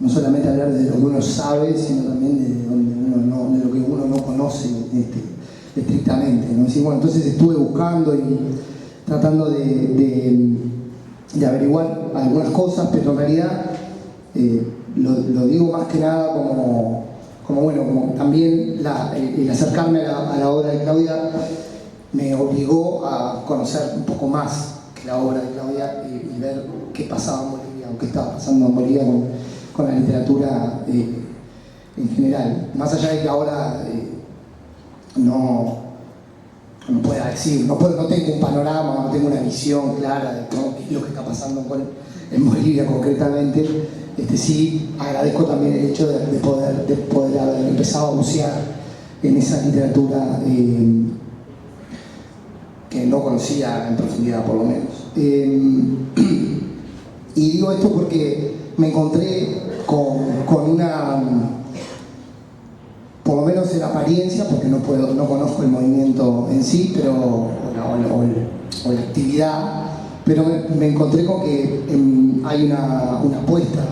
no solamente hablar de lo que uno sabe, sino también de lo que uno no conoce estrictamente, ¿no? Así, bueno, entonces estuve buscando y tratando de averiguar algunas cosas, pero en realidad lo digo más que nada como también el acercarme a la obra de Claudia me obligó a conocer un poco más que la obra de Claudia y ver qué pasaba en Bolivia, o qué estaba pasando en Bolivia con la literatura en general. Más allá de que ahora no pueda decir, no tengo un panorama, no tengo una visión clara de qué es lo que está pasando en Bolivia concretamente. Sí agradezco también el hecho de poder haber empezado a bucear en esa literatura que no conocía en profundidad, por lo menos. Y digo esto porque me encontré con una, por lo menos en apariencia, porque no conozco el movimiento en sí, pero o la actividad, pero me encontré con que hay una apuesta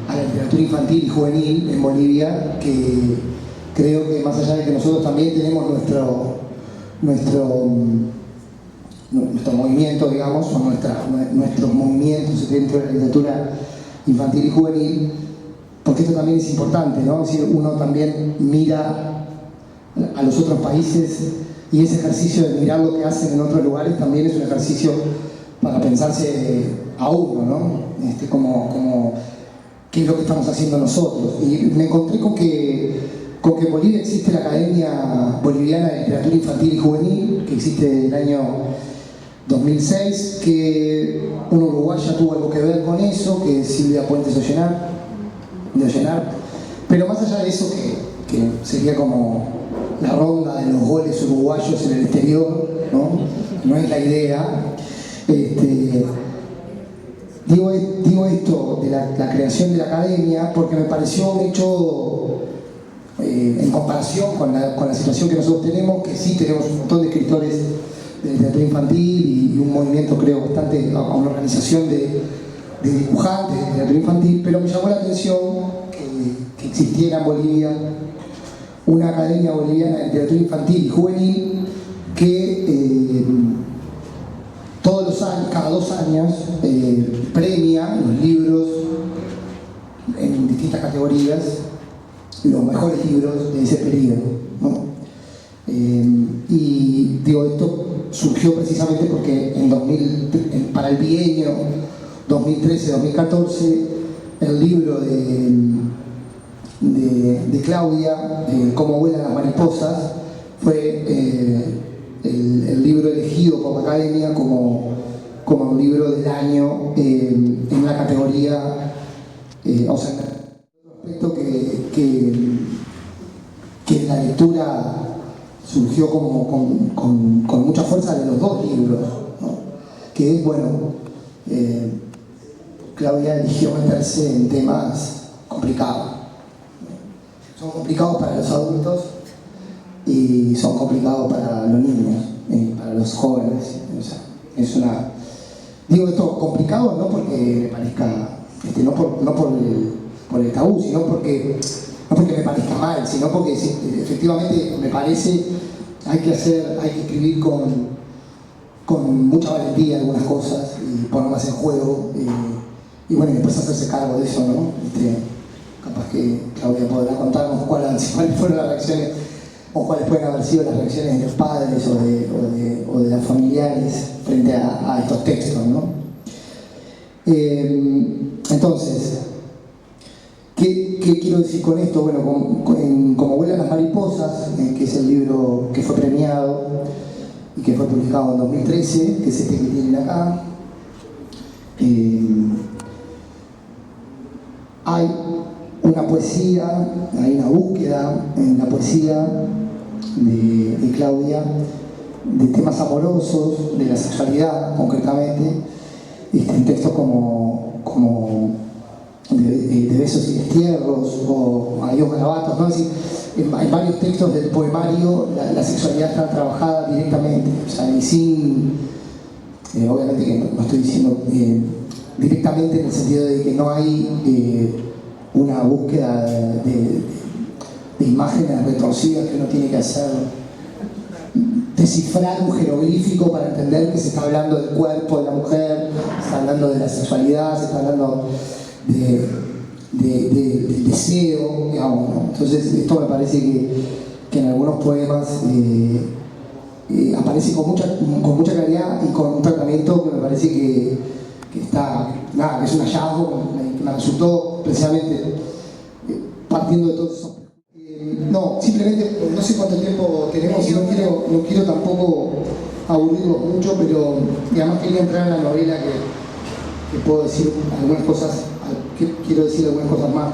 a la literatura infantil y juvenil en Bolivia, que creo que más allá de que nosotros también tenemos nuestro movimiento, digamos, o nuestros movimientos dentro de la literatura infantil y juvenil, porque esto también es importante, ¿no? Es decir, uno también mira a los otros países y ese ejercicio de mirar lo que hacen en otros lugares también es un ejercicio para pensarse a uno, ¿no? Como qué es lo que estamos haciendo nosotros. Y me encontré con que en Bolivia existe la Academia Boliviana de Literatura Infantil y Juvenil, que existe desde el año 2006, que una uruguaya tuvo algo que ver con eso, que es Silvia Puentes de Ollenar. Pero más allá de eso, que sería como la ronda de los goles uruguayos en el exterior, no es la idea. Digo esto de la creación de la academia porque me pareció un hecho en comparación con la situación que nosotros tenemos, que sí tenemos un montón de escritores de literatura infantil y un movimiento, creo, bastante, a una organización de dibujantes de literatura infantil, pero me llamó la atención que existiera en Bolivia una academia boliviana de literatura infantil y juvenil que todos los años, cada 2 años, premia los libros en distintas categorías, los mejores libros de ese periodo, ¿no? Y digo, esto surgió precisamente porque para el bienio 2013-2014 el libro de Claudia, Cómo vuelan las mariposas, fue el libro elegido por la Academia como un libro del año en la categoría, o sea, aspecto que la lectura surgió con mucha fuerza de los 2 libros, ¿no? Que es, bueno, Claudia eligió meterse en temas complicados. Son complicados para los adultos y son complicados para los niños, para los jóvenes. O sea, digo esto complicado no porque me parezca, no por el tabú, sino porque no porque me parezca mal, sino porque efectivamente me parece hay que escribir con mucha valentía algunas cosas y ponerlas en juego y bueno, y después hacerse cargo de eso, ¿no? Capaz que Claudia podrá contarnos cuáles fueron las reacciones o cuáles pueden haber sido las reacciones de los padres o de los familiares frente a estos textos, ¿no? Entonces, ¿qué quiero decir con esto? Bueno, Como vuelan las mariposas, que es el libro que fue premiado y que fue publicado en 2013, que es este que tienen acá, hay una poesía, hay una búsqueda en la poesía de Claudia de temas amorosos, de la sexualidad concretamente, en textos como de besos y destierros o adiós garabatos, ¿no? Es decir, en varios textos del poemario la sexualidad está trabajada directamente, o sea, y sin, obviamente que no estoy diciendo directamente en el sentido de que no hay una búsqueda de imágenes retorcidas que uno tiene que hacer, descifrar un jeroglífico para entender que se está hablando del cuerpo de la mujer, se está hablando de la sexualidad, se está hablando del deseo, digamos, ¿no? Entonces esto me parece que en algunos poemas aparece con mucha claridad y con un tratamiento que me parece que está, nada, que es un hallazgo que me resultó precisamente partiendo de todo eso. No, simplemente no sé cuánto tiempo tenemos y no quiero tampoco aburrirlos mucho, pero además quería entrar en la novela que puedo decir algunas cosas, quiero decir algunas cosas más,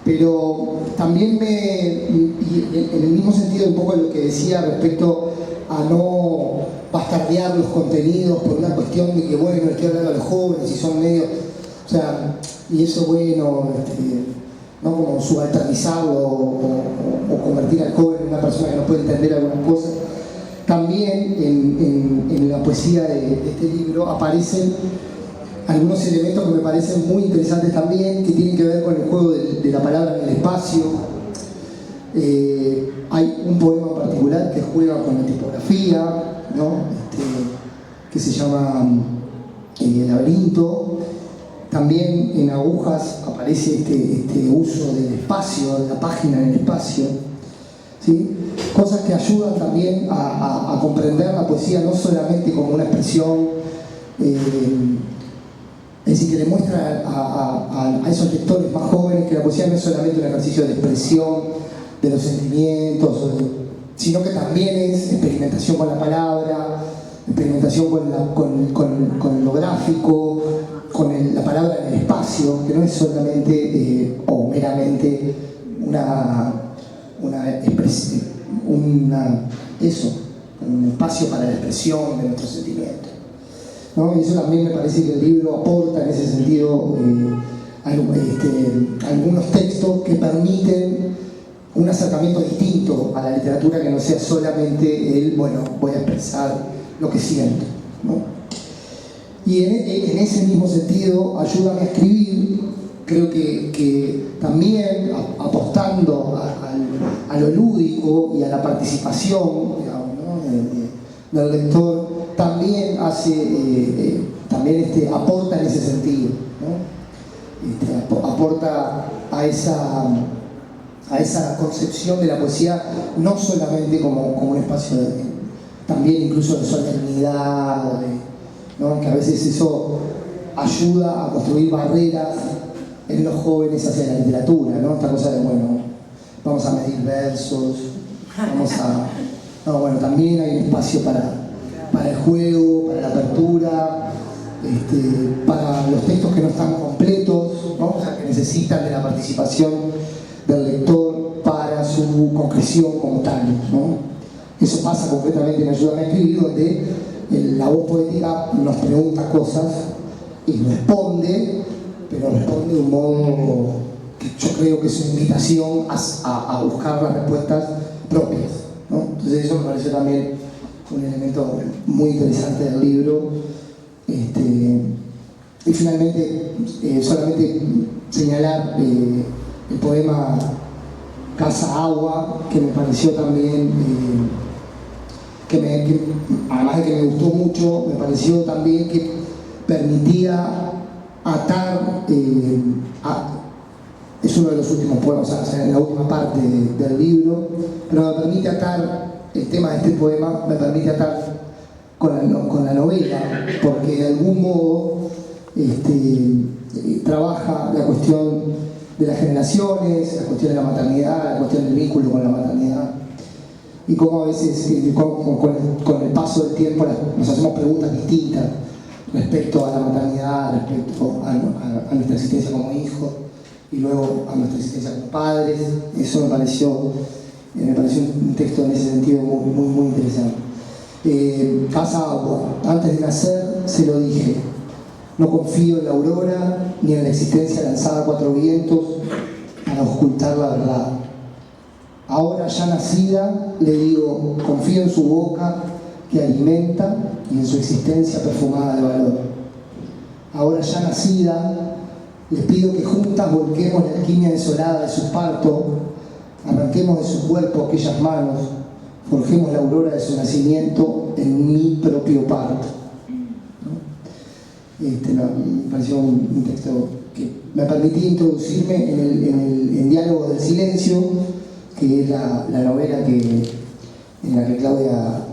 pero también y en el mismo sentido un poco de lo que decía respecto a no bastardear los contenidos por una cuestión de que bueno, estoy hablando a los jóvenes y son medios, o sea, y eso bueno, no como subalternizarlo o convertir al joven en una persona que no puede entender algunas cosas. También en la poesía de este libro aparecen algunos elementos que me parecen muy interesantes también, que tienen que ver con el juego de la palabra en el espacio. Hay un poema en particular que juega con la tipografía, ¿no? Que se llama El laberinto. También en Agujas aparece este uso del espacio, de la página en el espacio, ¿sí? Cosas que ayudan también a comprender la poesía no solamente como una expresión, es decir, que le muestra a esos lectores más jóvenes que la poesía no es solamente un ejercicio de expresión de los sentimientos, sino que también es experimentación con la palabra, experimentación con lo gráfico, con la palabra en el espacio, que no es solamente o meramente un espacio para la expresión de nuestros sentimientos, ¿no? Y eso también me parece que el libro aporta en ese sentido algunos textos que permiten un acercamiento distinto a la literatura, que no sea solamente voy a expresar lo que siento, ¿no? Y en ese mismo sentido, Ayúdame a escribir, creo que también apostando a lo lúdico y a la participación, digamos, ¿no? del lector, también aporta en ese sentido, ¿no? Aporta a esa concepción de la poesía, no solamente como un espacio también incluso de solemnidad, ¿no? Que a veces eso ayuda a construir barreras en los jóvenes hacia la literatura, ¿no? Esta cosa de, vamos a medir versos, también hay un espacio para el juego, para la apertura, para los textos que no están completos, ¿no? O sea, que necesitan de la participación del lector para su concreción como tal, ¿no? Eso pasa concretamente en Ayúdame a escribir, donde la voz poética nos pregunta cosas y responde, pero responde de un modo que yo creo que es una invitación a buscar las respuestas propias, ¿no? Entonces eso me pareció también un elemento muy interesante del libro. Y finalmente, solamente señalar el poema Casa Agua, que me pareció también, además de que me gustó mucho, me pareció también que permitía atar, es uno de los últimos poemas, o sea, en la última parte del libro, pero me permite atar el tema de este poema, me permite atar con la novela, porque de algún modo trabaja la cuestión de las generaciones, la cuestión de la maternidad, la cuestión del vínculo con la maternidad, y cómo a veces con el paso del tiempo nos hacemos preguntas distintas respecto a la maternidad, respecto a nuestra existencia como hijos y luego a nuestra existencia como padres. Eso me pareció un texto en ese sentido muy interesante. Casa Agua, antes de nacer se lo dije, no confío en la aurora ni en la existencia lanzada a cuatro vientos para ocultar la verdad. Ahora ya nacida le digo, confío en su boca que alimenta y en su existencia perfumada de valor. ahora ya nacida, les pido que juntas volquemos la alquimia desolada de su parto, arranquemos de su cuerpo aquellas manos, forjemos la aurora de su nacimiento en mi propio parto. Me pareció un texto que me permitía introducirme en Diálogo del Silencio, que es la novela en la que Claudia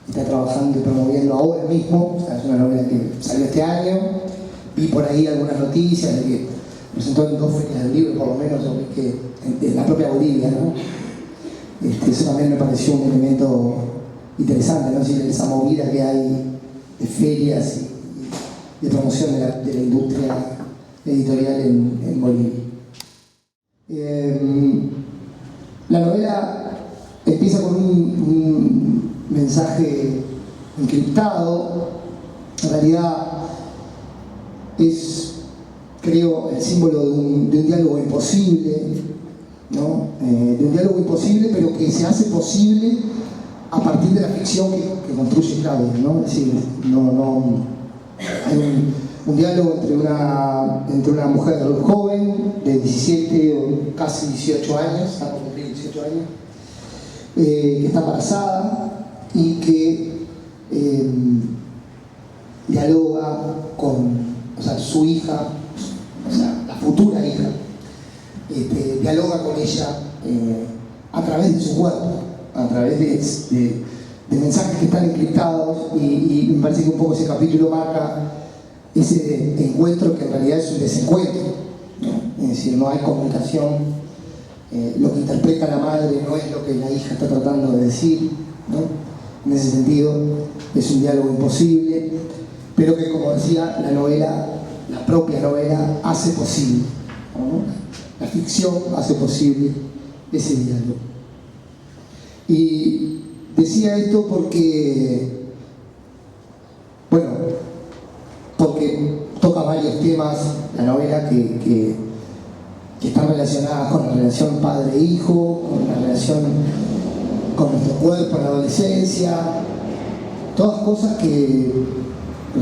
está trabajando y promoviendo ahora mismo. O sea, es una novela que salió este año. Vi por ahí algunas noticias de que presentó en 2 ferias del libro, por lo menos, que en la propia Bolivia, ¿no? Eso también me pareció un elemento interesante, ¿no? Es decir, esa movida que hay de ferias y de promoción de la industria editorial en Bolivia. La novela empieza con un mensaje encriptado. En realidad es, creo, el símbolo de un diálogo imposible, ¿no? De un diálogo imposible, pero que se hace posible a partir de la ficción que construye Claudia, ¿no? Es decir, hay un diálogo entre una mujer joven de 17 o casi 18 años, está por cumplir 18 años, que está embarazada y que dialoga con, o sea, su hija, o sea, la futura hija, dialoga con ella a través de su cuerpo, a través de mensajes que están encriptados, y me parece que un poco ese capítulo marca ese encuentro que en realidad es un desencuentro, ¿no? Es decir, no hay comunicación, lo que interpreta la madre no es lo que la hija está tratando de decir, ¿no? En ese sentido es un diálogo imposible, pero que, como decía, la propia novela hace posible, ¿no? La ficción hace posible ese diálogo. Y decía esto porque toca varios temas, la novela, que están relacionadas con la relación padre-hijo, con la relación con nuestro cuerpo en la adolescencia, todas cosas que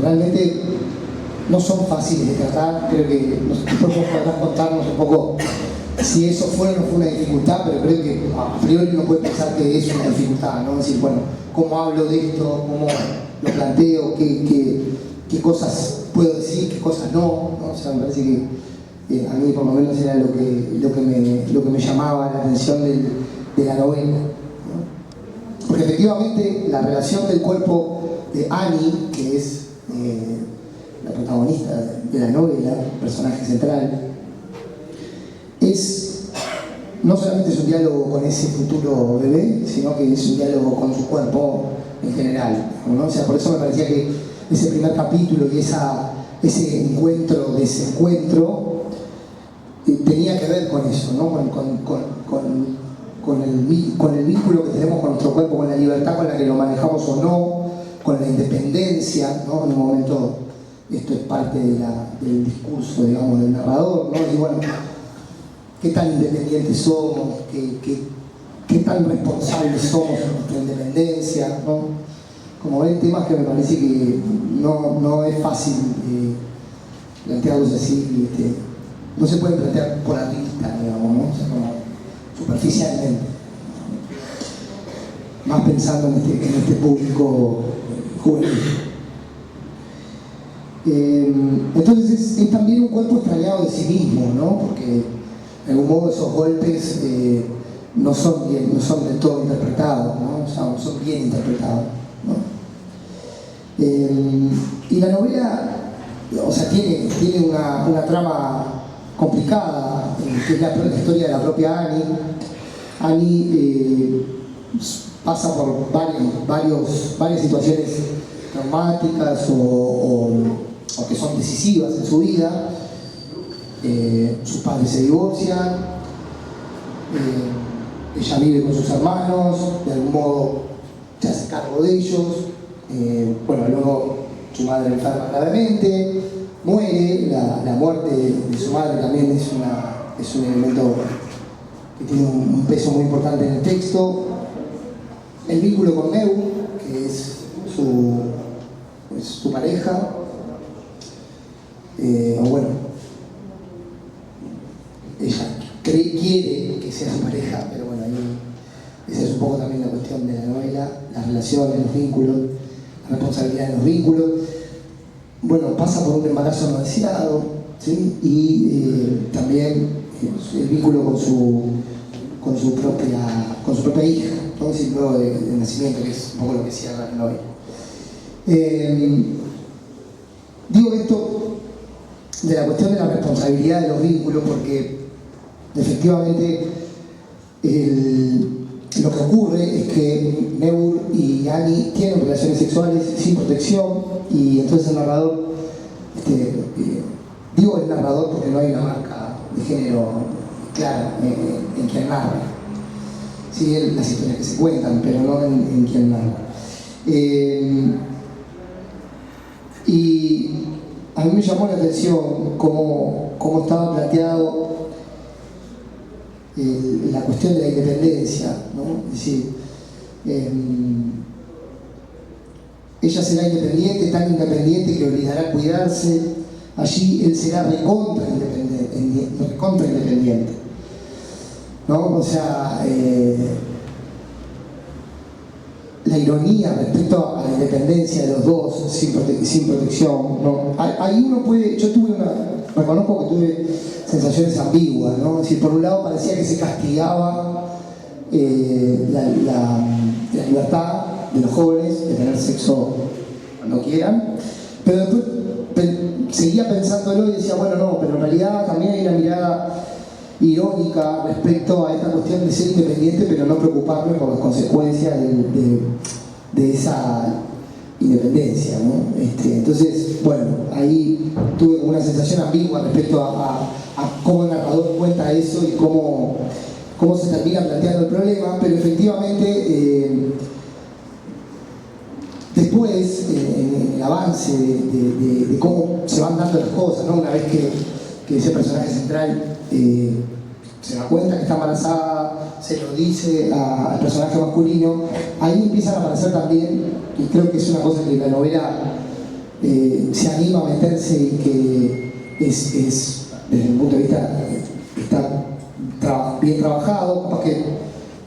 realmente no son fáciles de tratar. Creo que nosotros podemos contarnos un poco si eso fue o no fue una dificultad, pero creo que a priori uno puede pensar que es una dificultad, ¿no? Es decir, bueno, ¿cómo hablo de esto? ¿Cómo lo planteo? ¿Qué cosas puedo decir? ¿Qué cosas no? ¿No? O sea, me parece que a mí por lo menos era lo que me llamaba la atención de la novela, ¿no? Porque efectivamente la relación del cuerpo de Annie, que es la protagonista de la novela, personaje central, no solamente es un diálogo con ese futuro bebé, sino que es un diálogo con su cuerpo en general, ¿no? O sea, por eso me parecía que ese primer capítulo y ese desencuentro tenía que ver con eso, ¿no? Con el vínculo que tenemos con nuestro cuerpo, con la libertad con la que lo manejamos o no, con la independencia, ¿no? En un momento esto es parte del discurso, digamos, del narrador, ¿no? Y bueno, qué tan independientes somos, qué tan responsables somos de nuestra independencia, ¿no? Como ven, temas que me parece que no es fácil plantearlos así, no se pueden plantear por arriba, digamos, ¿no? O sea, como superficialmente, más pensando en este público juvenil. Entonces es también un cuerpo extrañado de sí mismo, ¿no? Porque de algún modo esos golpes no son del todo interpretados, ¿no? O sea, no son bien interpretados, ¿no? Y la novela, o sea, tiene una trama complicada, que es la historia de la propia Annie. Annie pasa por varias situaciones traumáticas o que son decisivas en su vida. Sus padres se divorcian, ella vive con sus hermanos, de algún modo se hace cargo de ellos. Luego su madre enferma gravemente, muere. La muerte de su madre también es un elemento que tiene un peso muy importante en el texto. El vínculo con Meu, que es su pareja, o bueno, ella quiere que sea su pareja, pero bueno, ahí esa es un poco también la cuestión de la novela, las relaciones, los vínculos, la responsabilidad de los vínculos. Bueno, pasa por un embarazo no deseado, ¿sí? Y también el vínculo con su propia hija, ¿no? Es decir, luego del nacimiento, que es un poco lo que cierra la novela. Digo esto de la cuestión de la responsabilidad de los vínculos porque efectivamente lo que ocurre es que Neur y Annie tienen relaciones sexuales sin protección y entonces el narrador, digo el narrador porque no hay una marca de género clara en quien narra, sí, las historias que se cuentan, pero no en quien narra. Y a mí me llamó la atención cómo estaba planteado la cuestión de la independencia, ¿no? Es decir, ella será independiente, tan independiente que obligará a cuidarse. Allí él será recontra independiente, ¿no? O sea, la ironía respecto a la independencia de los dos sin protección, ¿no? Ahí uno puede, reconozco que tuve sensaciones ambiguas, ¿no? Es decir, por un lado parecía que se castigaba la libertad de los jóvenes de tener sexo cuando quieran, pero después seguía pensándolo y decía, bueno, no, pero en realidad también hay una mirada irónica respecto a esta cuestión de ser independiente, pero no preocuparme por las consecuencias de esa independencia, ¿no? Entonces, bueno, ahí tuve una sensación ambigua respecto a cómo el narrador cuenta eso y cómo se termina planteando el problema, pero efectivamente después, en el avance de cómo se van dando las cosas, ¿no? Una vez que ese personaje central se da cuenta que está embarazada, se lo dice al personaje masculino, ahí empiezan a aparecer también, y creo que es una cosa que la novela se anima a meterse y que es desde mi punto de vista, está bien trabajado, capaz que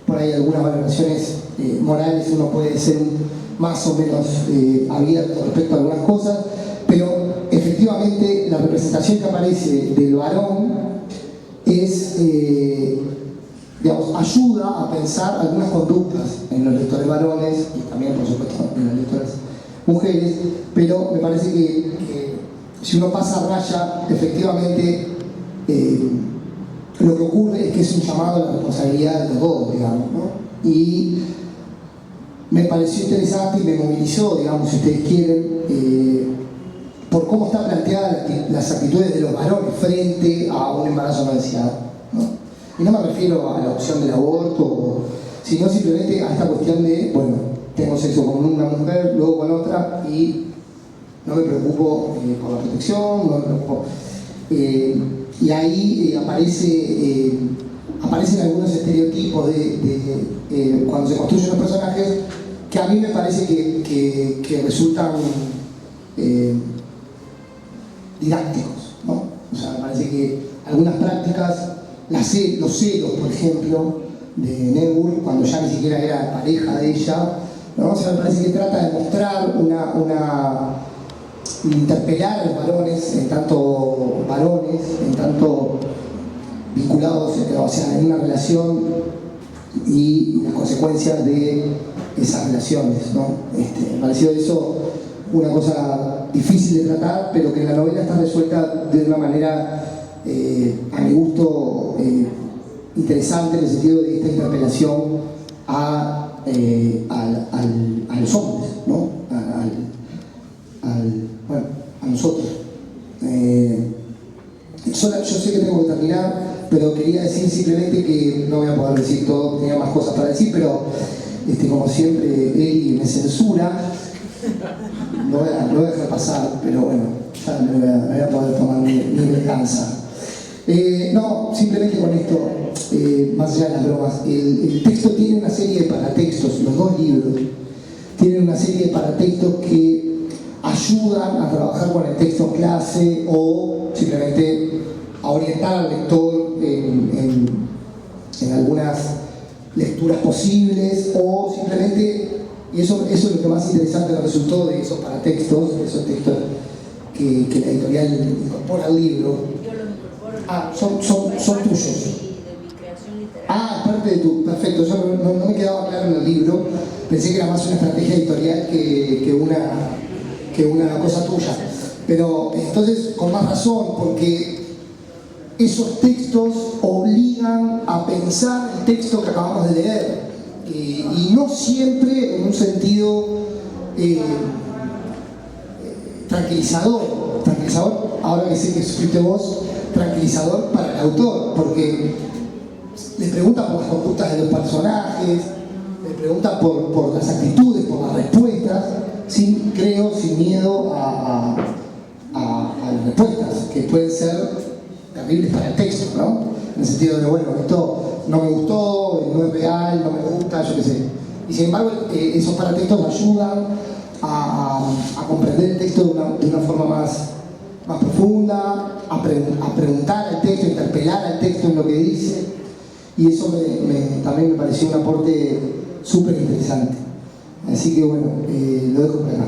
por ahí algunas valoraciones morales uno puede ser más o menos abierto respecto a algunas cosas, pero efectivamente la representación que aparece del varón es, digamos, ayuda a pensar algunas conductas en los lectores varones y también, por supuesto, en las lectoras mujeres, pero me parece que si uno pasa a raya, efectivamente lo que ocurre es que es un llamado a la responsabilidad de los dos, digamos, ¿no? Y me pareció interesante y me movilizó, digamos, si ustedes quieren, por cómo están planteadas las actitudes de los varones frente a un embarazo no deseado, ¿no? Y no me refiero a la opción del aborto, sino simplemente a esta cuestión de, bueno, tengo sexo con una mujer, luego con otra, y no me preocupo por la protección, no me preocupo. Y ahí aparecen algunos estereotipos de cuando se construyen los personajes que a mí me parece que resultan didácticos, ¿no? O sea, me parece que algunas prácticas, los celos, por ejemplo, de Neur, cuando ya ni siquiera era pareja de ella, ¿no? O sea, me parece que trata de mostrar interpelar a los varones, en tanto vinculados, o sea, en una relación y las consecuencias de esas relaciones, ¿no? Me pareció eso una cosa difícil de tratar, pero que en la novela está resuelta de una manera, a mi gusto, interesante en el sentido de esta interpelación a los hombres, ¿no? Bueno, a nosotros. Yo sé que tengo que terminar, pero quería decir simplemente que no voy a poder decir todo, tenía más cosas para decir, pero como siempre Eli me censura, lo voy a dejar pasar, pero bueno, ya me voy a poder tomar mi venganza. No, simplemente con esto, más allá de las bromas, el texto tiene una serie de paratextos, los dos libros tienen una serie de paratextos que ayudan a trabajar con el texto en clase o simplemente a orientar al lector en algunas lecturas posibles, o simplemente, y eso es lo que más interesante me resultó de esos paratextos, de esos textos que la editorial incorpora al libro. Yo los incorporo. Ah, son tuyos. De mi creación literaria. Ah, parte de tu, perfecto, eso no me quedaba claro en el libro, pensé que era más una estrategia editorial que una cosa tuya. Pero entonces, con más razón, porque esos textos obligan a pensar el texto que acabamos de leer, y no siempre en un sentido tranquilizador, ahora que sé que fuiste vos, tranquilizador para el autor, porque le preguntan por las conductas de los personajes, le preguntan por las actitudes, por las respuestas, sin miedo a las respuestas, que pueden ser terribles para el texto, ¿no? En el sentido de, bueno, esto no me gustó, no es real, no me gusta, yo qué sé. Y sin embargo, esos paratextos ayudan a comprender el texto de una forma más profunda, a preguntar al texto, a interpelar al texto en lo que dice, y eso también me pareció un aporte súper interesante. Así que bueno, lo dejo por acá.